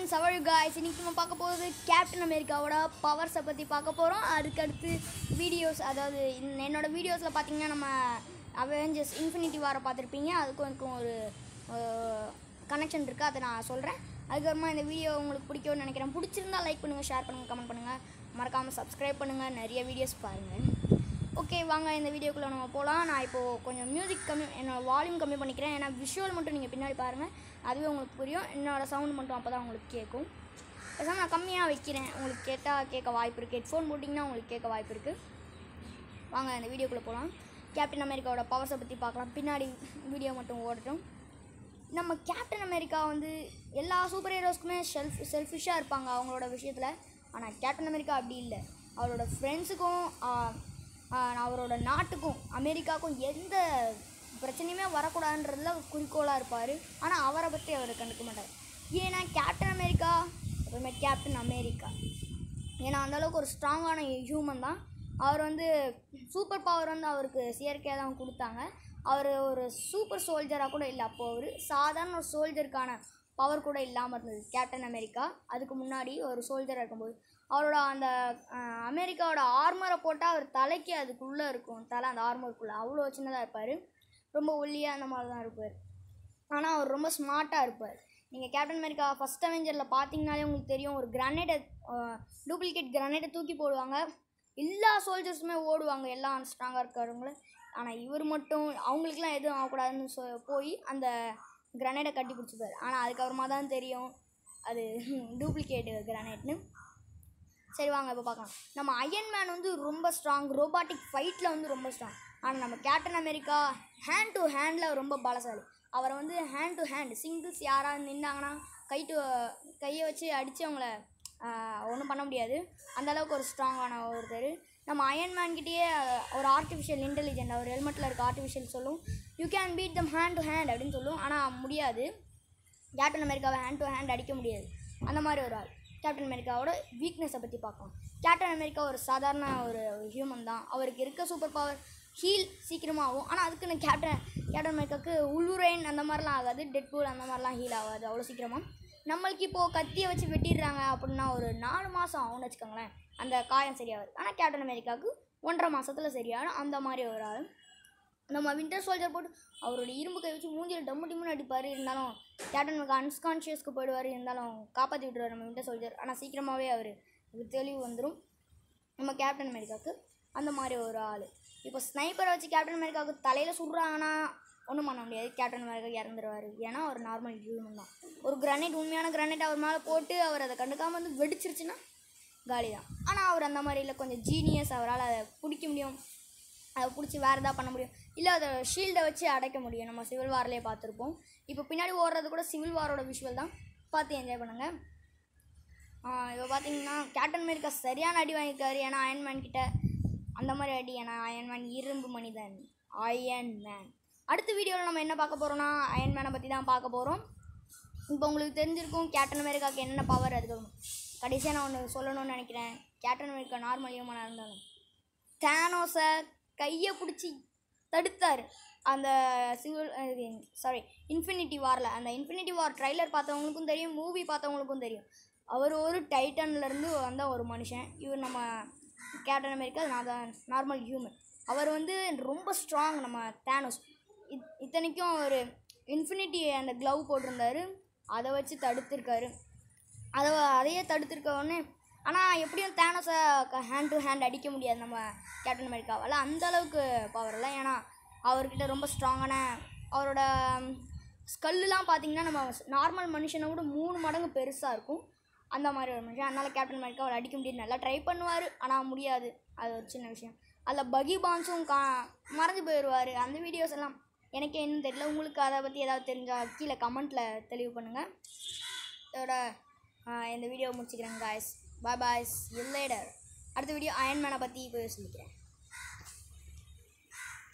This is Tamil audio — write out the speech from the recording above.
friends, how are you guys? இன்னைக்கு நம்ம பார்க்க போகிறது கேப்டன் அமெரிக்காவோட பவர்ஸை பற்றி பார்க்க போகிறோம். அதுக்கடுத்து வீடியோஸ், அதாவது என்னோட வீடியோஸில் பார்த்தீங்கன்னா நம்ம அவெஞ்சர்ஸ் இன்ஃபினிட்டி வாரை பார்த்துருப்பீங்க. அதுக்கும் எனக்கும் ஒரு கனெக்ஷன் இருக்குது, அதை நான் சொல்கிறேன். அதுக்கப்புறமா இந்த வீடியோ உங்களுக்கு பிடிக்கும்னு நினைக்கிறேன். பிடிச்சிருந்தால் லைக் பண்ணுங்கள், ஷேர் பண்ணுங்கள், கமெண்ட் பண்ணுங்கள், மறக்காமல் சப்ஸ்கிரைப் பண்ணுங்கள், நிறைய வீடியோஸ் பாருங்கள். ஓகே, வாங்க இந்த வீடியோக்குள்ளே நம்ம போகலாம். நான் இப்போது கொஞ்சம் மியூசிக் என்னோடய வால்யூம் கம்மி பண்ணிக்கிறேன். ஏன்னா விஷுவல் மட்டும் நீங்கள் பின்னாடி பாருங்கள், அதுவே உங்களுக்கு புரியும். என்னோடய சவுண்ட் மட்டும் அப்போ தான் உங்களுக்கு கேட்கும். பேசாமல் நான் கம்மியாக வைக்கிறேன், உங்களுக்கு கேட்க வாய்ப்பு இருக்குது. ஹெட்ஃபோன் போட்டிங்கன்னா உங்களுக்கு கேட்க வாய்ப்பு இருக்குது. வாங்க இந்த வீடியோக்குள்ளே போகலாம். கேப்டன் அமெரிக்காவோட பவர்ஸை பற்றி பார்க்கலாம். பின்னாடி வீடியோ மட்டும் ஓடட்டும். நம்ம கேப்டன் அமெரிக்கா வந்து எல்லா சூப்பர் ஹீரோஸ்க்குமே செல்ஃபிஷாக இருப்பாங்க அவங்களோட விஷயத்தில். ஆனால் கேப்டன் அமெரிக்கா அப்படி இல்லை. அவரோட ஃப்ரெண்ட்ஸுக்கும் அவரோட நாட்டுக்கும் அமெரிக்காவுக்கும் எந்த பிரச்சனையுமே வரக்கூடாதுன்றதுல குறிக்கோளாக இருப்பார். ஆனால் அவரை பற்றி அவர் கண்டுக்க மாட்டார். ஏன்னா கேப்டன் அமெரிக்கா எப்பவுமே கேப்டன் அமெரிக்கா. ஏன்னா அந்தளவுக்கு ஒரு ஸ்ட்ராங்கான ஹியூமன் தான். அவர் வந்து சூப்பர் பவர் வந்து அவருக்கு செயற்கையாக தான் கொடுத்தாங்க. அவர் ஒரு சூப்பர் சோல்ஜராக கூட இல்லை. அப்போது அவர் சாதாரண ஒரு சோல்ஜருக்கான பவர் கூட இல்லாமல் இருந்தது கேப்டன் அமெரிக்கா. அதுக்கு முன்னாடி ஒரு சோல்ஜராக இருக்கும்போது அவரோட அந்த அமெரிக்காவோட ஆர்மரை போட்டால் அவர் தலைக்கு அதுக்குள்ளே இருக்கும், தலை அந்த ஆர்மருக்குள்ளே அவ்வளோ சின்னதாக இருப்பார். ரொம்ப ஒல்லியாக அந்த மாதிரி தான் இருப்பார். ஆனால் அவர் ரொம்ப ஸ்மார்ட்டாக இருப்பார். நீங்கள் கேப்டன் அமெரிக்கா ஃபஸ்ட் அவெஞ்சரில் பார்த்தீங்கனாலே உங்களுக்கு தெரியும், ஒரு கிரானைட்டை டூப்ளிகேட் கிரானைட்டை தூக்கி போடுவாங்க. எல்லா சோல்ஜர்ஸுமே ஓடுவாங்க, எல்லாம் ஸ்ட்ராங்காக இருக்கிறவங்கள. ஆனால் இவர் மட்டும் அவங்களுக்குலாம் எதுவும் ஆகக்கூடாதுன்னு போய் அந்த கிரானைட்டை கட்டி பிடிச்சிப்பார். ஆனால் அதுக்கப்புறமா தான் தெரியும் அது டூப்ளிகேட்டு கிரானைட்னு. சரி வாங்க இப்போ பார்க்கலாம். நம்ம அயன் மேன் வந்து ரொம்ப ஸ்ட்ராங், ரோபாட்டிக் ஃபைட்டில் வந்து ரொம்ப ஸ்ட்ராங். ஆனால் நம்ம captain America hand to handle ரொம்ப பலசாலி. அவரை வந்து ஹேண்ட் டு ஹேண்ட் சிங்கிள்ஸ் யாராவது நின்னாங்கன்னா கையை வச்சு அடித்து அவங்கள ஒன்றும் பண்ண முடியாது. அந்தளவுக்கு ஒரு ஸ்ட்ராங்கான ஒருத்தர். நம்ம அயன் மேன்கிட்டேயே ஒரு ஆர்டிஃபிஷியல் இன்டெலிஜென்ட், அவர் ஹெல்மெட்டில் இருக்க ஆர்டிஃபிஷியல் சொல்லும், you can beat them hand to hand அப்படின்னு சொல்லும். ஆனால் முடியாது, கேப்டன் அமெரிக்காவை ஹேண்ட் டு ஹேண்ட் அடிக்க முடியாது. அந்த மாதிரி ஒரு ஆள். கேப்டன் அமெரிக்காவோட வீக்னஸை பற்றி பார்க்கலாம். கேப்டன் அமெரிக்கா ஒரு சாதாரண ஒரு ஹியூமன் தான். அவருக்கு இருக்க சூப்பர் பவர் ஹீல் சீக்கிரமாக ஆகும். ஆனால் அதுக்குன்னு கேப்டன் அமெரிக்காவுக்கு உல்வரைன் அந்த மாதிரிலாம் ஆகாது, டெட்பூல் அந்த மாதிரிலாம் ஹீல் ஆகாது அவ்வளோ சீக்கிரமாக. நம்மளுக்கு இப்போது கத்தியை வச்சு வெட்டிடுறாங்க அப்படின்னா ஒரு 4 மாதம் ஆகும்னு வச்சுக்கோங்களேன், அந்த காயம் சரியாகுது. ஆனால் கேப்டன் அமெரிக்காவுக்கு 1.5 மாதத்தில் சரியாகும். அந்த மாதிரி ஒரு ஆள். நம்ம வின்டர் சோல்ஜர் போட்டு அவரோட இரும்பு கை வச்சு மூஞ்சியில் டம்முன்னு அடிப்பார். இருந்தாலும் கேப்டன் அமெரிக்கா அன்கான்ஷியஸ்க்கு போயிடுவார். இருந்தாலும் காப்பாற்றி விட்டுருவார் நம்ம வின்டர் சோல்ஜர். ஆனால் சீக்கிரமாகவே அவருக்கு தெளிவு வந்துடும் நம்ம கேப்டன் அமெரிக்காவுக்கு. அந்த மாதிரி ஒரு ஆள். இப்போ ஸ்னைப்பரை வச்சு கேப்டன் அமெரிக்காவுக்கு தலையில் சுடுறாங்கன்னா ஒன்றும் பண்ண முடியாது, கேப்டன் அமெரிக்கா இறந்துருவார். ஏன்னா ஒரு நார்மல் ஹியூமன் தான். ஒரு கிரானைட், உண்மையான கிரானைட் அவர் மேலே போட்டு அவர் அதை கண்டுக்காமல் வந்து வெடிச்சிருச்சுன்னா காலி தான். ஆனால் அவர் அந்த மாதிரி இல்லை, கொஞ்சம் ஜீனியஸ். அவரால் அதை பிடிக்க முடியும், அதை பிடிச்சி வேறு எதாவது பண்ண முடியும், இல்லை அதை ஷீல்டை வச்சு அடைக்க முடியும். நம்ம சிவில் வார்லேயே பார்த்துருப்போம். இப்போ பின்னாடி ஓடுறது கூட சிவில் வாரோட விஷுவல் தான், பார்த்து என்ஜாய் பண்ணுங்கள். இப்போ பார்த்தீங்கன்னா கேப்டன் அமெரிக்கா சரியான அடி வாங்கியிருக்காரு. ஏன்னா அயன் மேன் கிட்ட அந்த மாதிரி அடி. ஏன்னா அயன் மேன் இரும்பு மனிதன், அயன் மேன். அடுத்த வீடியோவில் நம்ம என்ன பார்க்க போகிறோம்னா அயன் மேனை பற்றி தான் பார்க்க போகிறோம். இப்போ உங்களுக்கு தெரிஞ்சிருக்கும் கேப்டன் அமெரிக்காவுக்கு என்னென்ன பவர். அதுக்கு கடைசியாக நான் ஒன்று சொல்லணும்னு நினைக்கிறேன். கேப்டன் அமெரிக்கா நார்மல் ஹியூமனாக இருந்தாலும் தேனோஸை கையை பிடிச்சி தடுத்தார் அந்த இன்ஃபினிட்டி வாரில். அந்த இன்ஃபினிட்டி வார் ட்ரைலர் பார்த்தவங்களுக்கும் தெரியும், மூவி பார்த்தவங்களுக்கும் தெரியும். அவர் ஒரு டைட்டன்லேருந்து வந்த ஒரு மனுஷன். இவர் நம்ம கேப்டன் அமெரிக்கா நார்மல் ஹியூமன். அவர் வந்து ரொம்ப ஸ்ட்ராங். நம்ம தேனோஸ் இத்தனைக்கும் ஒரு இன்ஃபினிட்டி அந்த க்ளவ் போட்டிருந்தார், அதை வச்சு தடுத்திருக்காரு. அதையே தடுத்திருக்கோடனே. ஆனால் எப்படியும் தேனோஸை ஹேண்ட் டு ஹேண்ட் அடிக்க முடியாது நம்ம கேப்டன் அமெரிக்காவால். அந்தளவுக்கு பவர் இல்லை. ஏன்னா அவர்கிட்ட ரொம்ப ஸ்ட்ராங்கான அவரோட ஸ்கல்லுலாம் பார்த்திங்கன்னா நம்ம நார்மல் மனுஷனை விட 3 மடங்கு பெருசாக இருக்கும். அந்த மாதிரி ஒரு மனுஷன். அதனால் கேப்டன் அமெரிக்கா அவரை அடிக்க முடியாது. நல்லா ட்ரை பண்ணுவார், ஆனால் முடியாது. அது ஒரு சின்ன விஷயம். அதில் பகி பான்ஸும் மறைஞ்சு போயிடுவார். அந்த வீடியோஸ் எல்லாம் எனக்கு என்னன்னு தெரியல. உங்களுக்கு அதை பற்றி ஏதாவது தெரிஞ்சால் கீழே கமெண்ட்டில் தெளிவு பண்ணுங்கள். இதோட இந்த வீடியோ முடிச்சுக்கிறேங்க guys. Bye bye, see you later. அடுத்த வீடியோ அயன் மேனை பற்றி போய் சொல்லிக்கிறேன்.